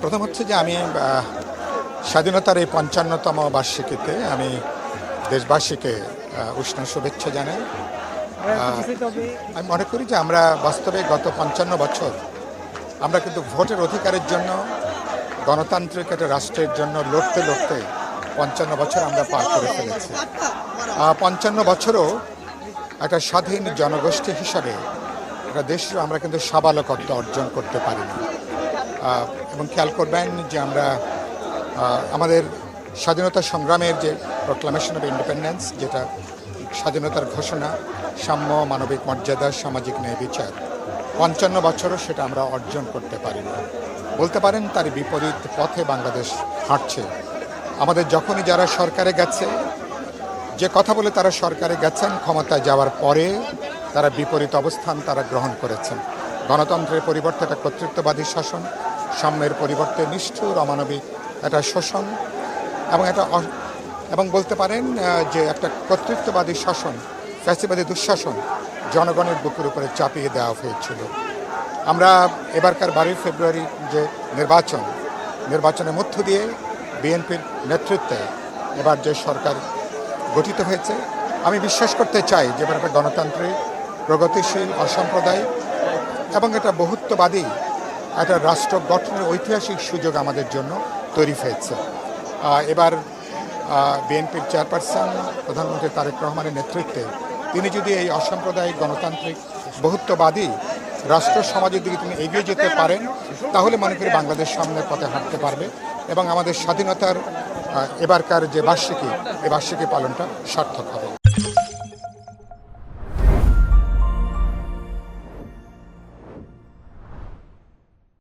প্রথম হচ্ছে যে আমি স্বাধীনতার এই ৫৫তম বার্ষিকীতে আমি দেশবাসীকে উষ্ণ শুভেচ্ছা জানাই। আমি মনে করি যে আমরা বাস্তবে গত ৫৫ বছর আমরা কিন্তু ভোটের অধিকারের জন্য, গণতান্ত্রিক একটা রাষ্ট্রের জন্য লড়তে লড়তে ৫৫ বছর আমরা পার করে ফেলেছি। ৫৫ বছরও একটা স্বাধীন জনগোষ্ঠী হিসাবে একটা দেশ আমরা কিন্তু সাবালকত্ব অর্জন করতে পারিনি। এবং খেয়াল করবেন যে আমরা আমাদের স্বাধীনতা সংগ্রামের যে প্রোক্লামেশন অফ ইন্ডিপেন্ডেন্স, যেটা স্বাধীনতার ঘোষণা, সাম্য, মানবিক মর্যাদা, সামাজিক ন্যায় বিচার, ৫৫ বছরও সেটা আমরা অর্জন করতে পারিনি। বলতে পারেন তার বিপরীত পথে বাংলাদেশ হাঁটছে। আমাদের যখনই যারা সরকারে গেছে, যে কথা বলে তারা সরকারে গেছেন, ক্ষমতায় যাওয়ার পরে তারা বিপরীত অবস্থান তারা গ্রহণ করেছেন। গণতন্ত্রের পরিবর্তে একটা কর্তৃত্ববাদী শাসন, সাম্যের পরিবর্তে নিষ্ঠুর অমানবিক একটা শোষণ এবং বলতে পারেন যে একটা কর্তৃত্ববাদী শাসন, ফ্যাসিবাদী দুঃশাসন জনগণের বুকের উপরে চাপিয়ে দেওয়া হয়েছিল। আমরা এবারকার 12 ফেব্রুয়ারি যে নির্বাচনের মধ্য দিয়ে বিএনপির নেতৃত্বে এবার যে সরকার গঠিত হয়েছে, আমি বিশ্বাস করতে চাই যে এবার একটা গণতান্ত্রিক, প্রগতিশীল, অসাম্প্রদায়িক এবং একটা বহুত্ববাদী একটা রাষ্ট্র গঠনের ঐতিহাসিক সুযোগ আমাদের জন্য তৈরি হয়েছে। এবার বিএনপির চেয়ারপারসন প্রধানমন্ত্রী তারেক রহমানের নেতৃত্বে তিনি যদি এই অসাম্প্রদায়িক, গণতান্ত্রিক, বহুত্ববাদী রাষ্ট্র সমাজের দিকে তিনি এগিয়ে যেতে পারেন, তাহলে মনে করি বাংলাদেশ সামনের পথে হাঁটতে পারবে এবং আমাদের স্বাধীনতার এবারকার যে বার্ষিকী, এই বার্ষিকী পালনটা সার্থক হবে।